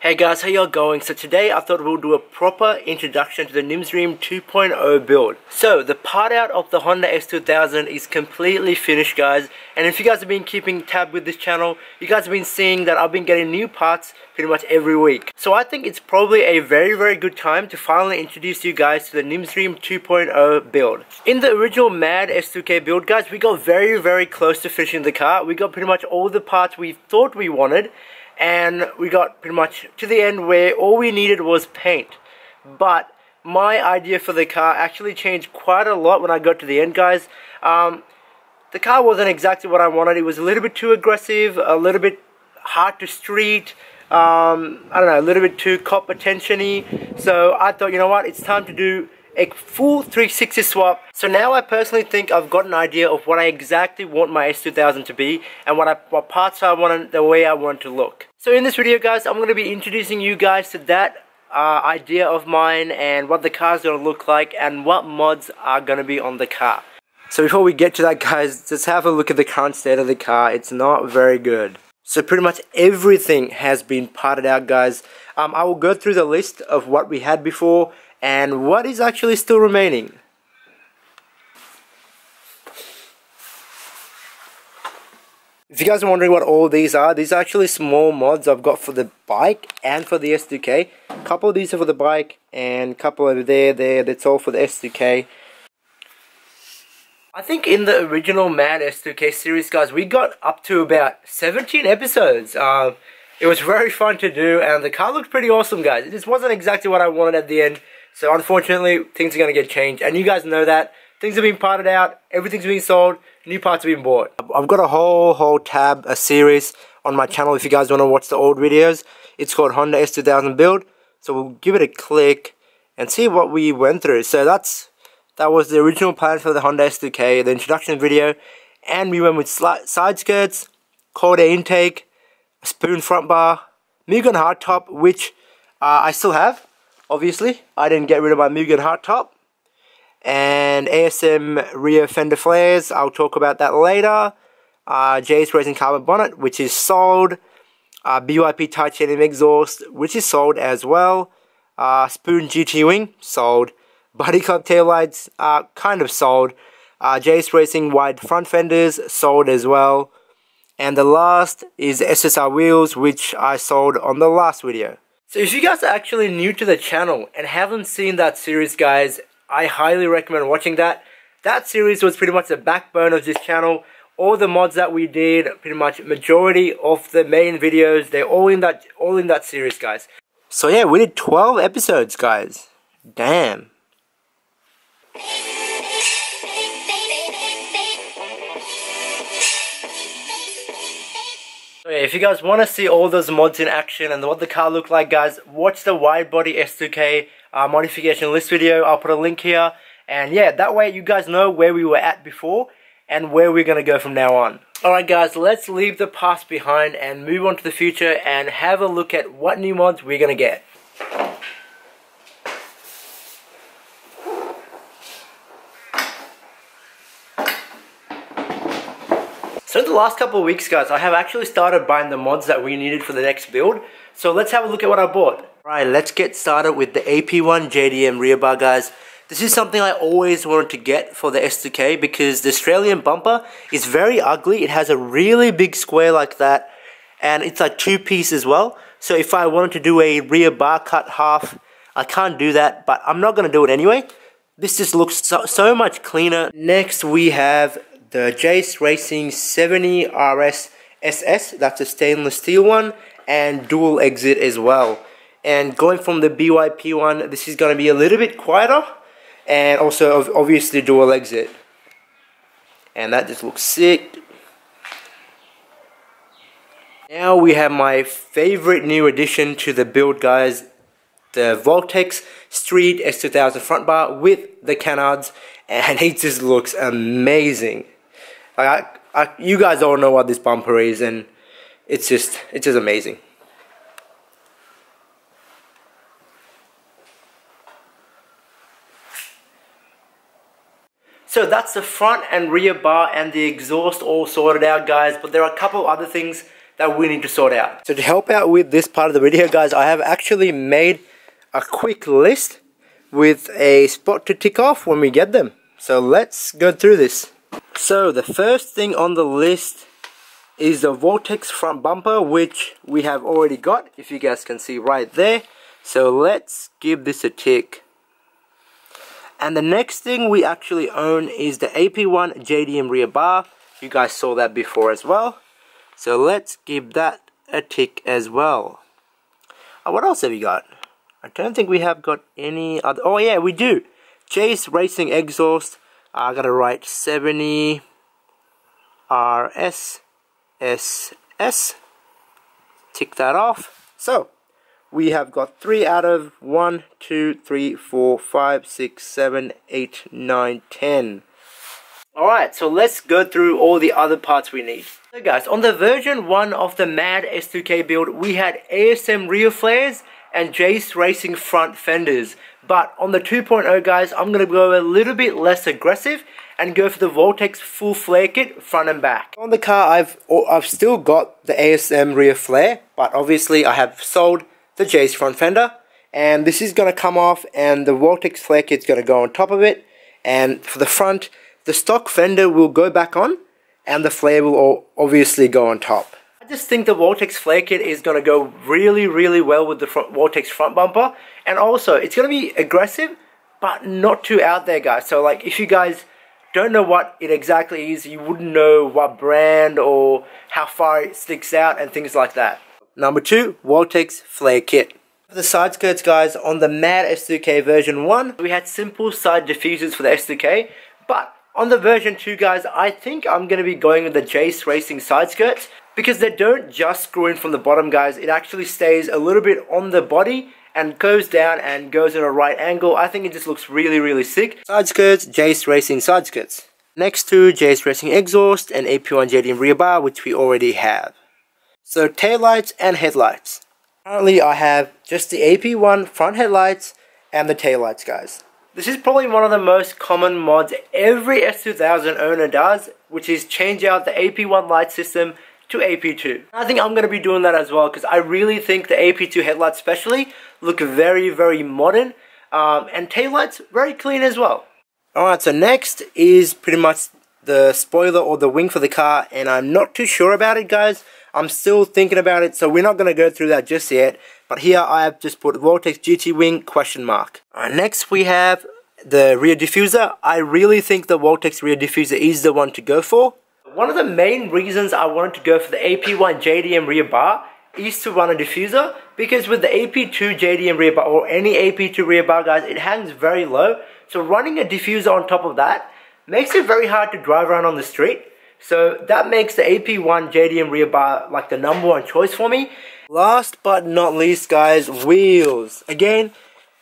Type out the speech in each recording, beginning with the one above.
Hey guys, how y'all going? So today I thought we'll do a proper introduction to the Nimsdream 2.0 build. So the part out of the Honda S2000 is completely finished, guys. And if you guys have been keeping tab with this channel, you guys have been seeing that I've been getting new parts pretty much every week. So I think it's probably a very good time to finally introduce you guys to the Nimsdream 2.0 build. In the original Mad S2K build, guys, we got very close to finishing the car. We got pretty much all the parts we thought we wanted. And we got pretty much to the end where all we needed was paint. But my idea for the car actually changed quite a lot when I got to the end, guys. The car wasn't exactly what I wanted. It was a little bit too aggressive, a little bit hard to street, I don't know, a little bit too cop attention-y. So I thought, you know what, it's time to do a full 360 swap. So now I personally think I've got an idea of what I exactly want my S2000 to be and what parts I want and the way I want to look. So in this video, guys, I'm going to be introducing you guys to that idea of mine and what the car's going to look like and what mods are going to be on the car. So before we get to that, guys, just have a look at the current state of the car. It's not very good. So pretty much everything has been parted out, guys. I will go through the list of what we had before and what is actually still remaining. If you guys are wondering what all these are actually small mods I've got for the bike and for the S2K. A couple of these are for the bike and a couple over there, that's all for the S2K. I think in the original Mad S2K series, guys, we got up to about 17 episodes. It was very fun to do and the car looked pretty awesome, guys. It just wasn't exactly what I wanted at the end. So unfortunately, things are going to get changed. And you guys know that. Things have been parted out. Everything's been sold. New parts have been bought. I've got a whole tab, a series on my channel if you guys want to watch the old videos. It's called Honda S2000 Build. So we'll give it a click and see what we went through. So that was the original plan for the Honda S2K, the introduction video. And we went with side skirts, cold air intake, a spoon front bar, Mugen hardtop, which I still have. Obviously, I didn't get rid of my Mugen hardtop. And ASM rear fender flares, I'll talk about that later. JS Racing carbon bonnet, which is sold. BYP titanium exhaust, which is sold as well. Spoon GT wing, sold. Buddy Club taillights, kind of sold. JS Racing wide front fenders, sold as well. And the last is SSR wheels, which I sold on the last video. So if you guys are actually new to the channel and haven't seen that series, guys, I highly recommend watching that. That series was pretty much the backbone of this channel. All the mods that we did, pretty much majority of the main videos, they're all in that series, guys. So yeah, we did 12 episodes, guys. Damn. So yeah, if you guys want to see all those mods in action and what the car looked like, guys, watch the wide body S2K modification list video. I'll put a link here. And yeah, that way you guys know where we were at before and where we're going to go from now on. Alright guys, let's leave the past behind and move on to the future and have a look at what new mods we're going to get. So in the last couple of weeks, guys, I have actually started buying the mods that we needed for the next build. So let's have a look at what I bought. Right, let's get started with the Ap1 JDM rear bar, guys. This is something I always wanted to get for the S2K because the Australian bumper is very ugly. It has a really big square like that and it's like two-piece as well. So if I wanted to do a rear bar cut half, I can't do that, but I'm not going to do it anyway. This just looks so much cleaner. Next we have the JS Racing 70 RS SS, that's a stainless steel one, and dual exit as well. And going from the BYP one, this is going to be a little bit quieter, and also obviously dual exit. And that just looks sick. Now we have my favorite new addition to the build, guys, the Voltex Street S2000 front bar with the canards, and it just looks amazing. You guys all know what this bumper is, and it's just amazing. So that's the front and rear bar and the exhaust all sorted out, guys, but there are a couple other things that we need to sort out. So to help out with this part of the video, guys, I have actually made a quick list with a spot to tick off when we get them. So let's go through this. So the first thing on the list is the Voltex front bumper, which we have already got, if you guys can see right there. So let's give this a tick. And the next thing we actually own is the Ap1 JDM rear bar. You guys saw that before as well. So let's give that a tick as well. What else have you got? I don't think we have got any other. Oh yeah, we do. Chase Racing exhaust. I gotta write 70 RS SS. Tick that off. So we have got 3 out of 1, 2, 3, 4, 5, 6, 7, 8, 9, 10. Alright, so let's go through all the other parts we need. So guys, on the version 1 of the Mad S2K build, we had ASM rear flares and Jace Racing front fenders. But on the 2.0, guys, I'm going to go a little bit less aggressive and go for the Voltex full flare kit front and back. On the car, I've still got the ASM rear flare, but obviously I have sold the Jace front fender, and this is going to come off and the Voltex flare kit is going to go on top of it. And for the front, the stock fender will go back on and the flare will obviously go on top. I just think the Voltex flare kit is going to go really well with the Voltex front bumper, and also it's going to be aggressive but not too out there, guys. So like, if you guys don't know what it exactly is, you wouldn't know what brand or how far it sticks out and things like that. Number 2, Voltex flare kit. For the side skirts, guys, on the Mad S2K version 1, we had simple side diffusers for the S2K, but on the version 2, guys, I think I'm going to be going with the Jace Racing side skirts, because they don't just screw in from the bottom, guys. It actually stays a little bit on the body and goes down and goes in a right angle. I think it just looks really sick. Side skirts, Jace Racing side skirts. Next to Jace Racing exhaust and Ap1 JDM rear bar, which we already have. So taillights and headlights. Currently I have just the Ap1 front headlights and the taillights, guys. This is probably one of the most common mods every S2000 owner does, which is change out the Ap1 light system to Ap2. I think I'm going to be doing that as well, because I really think the Ap2 headlights especially look very modern, and taillights very clean as well. Alright, so next is pretty much the spoiler or the wing for the car, and I'm not too sure about it, guys. I'm still thinking about it, so we're not going to go through that just yet. But here I have just put Voltex GT wing ? Alright, next we have the rear diffuser. I really think the Voltex rear diffuser is the one to go for. One of the main reasons I wanted to go for the Ap1 JDM rear bar is to run a diffuser, because with the Ap2 JDM rear bar or any Ap2 rear bar, guys, it hangs very low. So running a diffuser on top of that makes it very hard to drive around on the street. So that makes the Ap1 JDM rear bar like the #1 choice for me. Last but not least, guys, wheels. Again,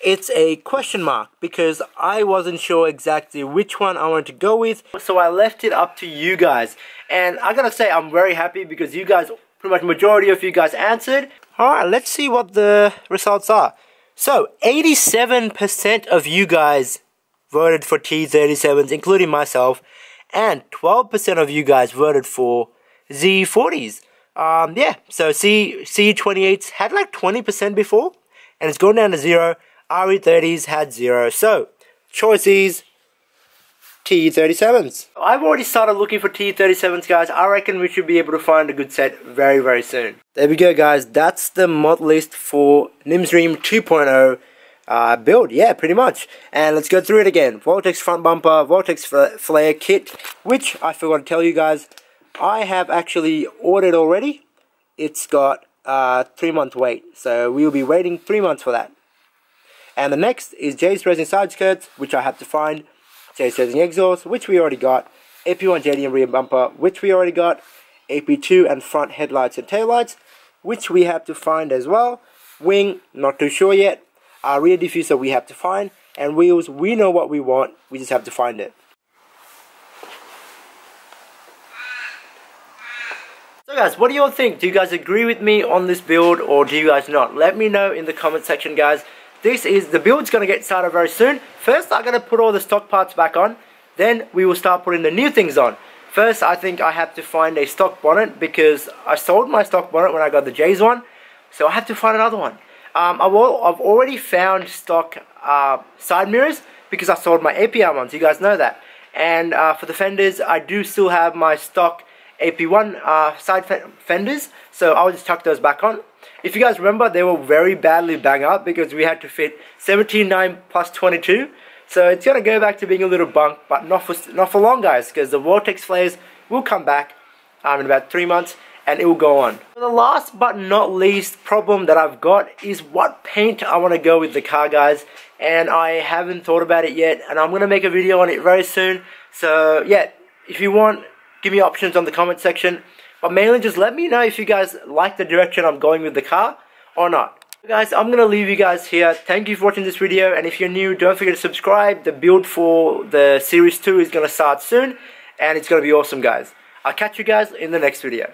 it's a question mark, because I wasn't sure exactly which one I wanted to go with, so I left it up to you guys. And I gotta say, I'm very happy because you guys, pretty much majority of you guys answered. Alright, let's see what the results are. So 87% of you guys voted for T37s, including myself, and 12% of you guys voted for Z40s. Yeah, so C28s had like 20% before, and it's gone down to 0. RE30s had 0. So, choice is T37s. I've already started looking for T37s, guys. I reckon we should be able to find a good set very soon. There we go, guys. That's the mod list for Nimsdream 2.0 build. Yeah, pretty much. And let's go through it again. Voltex front bumper, Voltex flare kit, which I forgot to tell you guys, I have actually ordered already. It's got 3-month wait. So we'll be waiting 3 months for that. And the next is Jace Racing side skirts, which I have to find. Jace Racing exhaust, which we already got. Ap1 JDM rear bumper, which we already got. Ap2 and front headlights and taillights, which we have to find as well. Wing, not too sure yet. Our rear diffuser we have to find. And wheels, we know what we want, we just have to find it. So guys, what do you all think? Do you guys agree with me on this build, or do you guys not? Let me know in the comment section, guys. The build's going to get started very soon. First, I'm going to put all the stock parts back on. Then we will start putting the new things on. First, I think I have to find a stock bonnet because I sold my stock bonnet when I got the J's one, so I have to find another one. I've already found stock side mirrors because I sold my Ap1 ones, you guys know that. And for the fenders, I do still have my stock Ap1 side fenders, so I'll just tuck those back on. If you guys remember, they were very badly bang up because we had to fit 17.9 plus 22. So it's going to go back to being a little bunk, but not for long, guys, because the Voltex flares will come back in about 3 months, and it will go on. The last but not least problem that I've got is what paint I want to go with the car, guys, and I haven't thought about it yet, and I'm going to make a video on it very soon. So yeah, if you want, give me options on the comment section, but mainly just let me know if you guys like the direction I'm going with the car or not. Guys, I'm going to leave you guys here. Thank you for watching this video, and if you're new, don't forget to subscribe. The build for the Series 2 is going to start soon, and it's going to be awesome, guys. I'll catch you guys in the next video.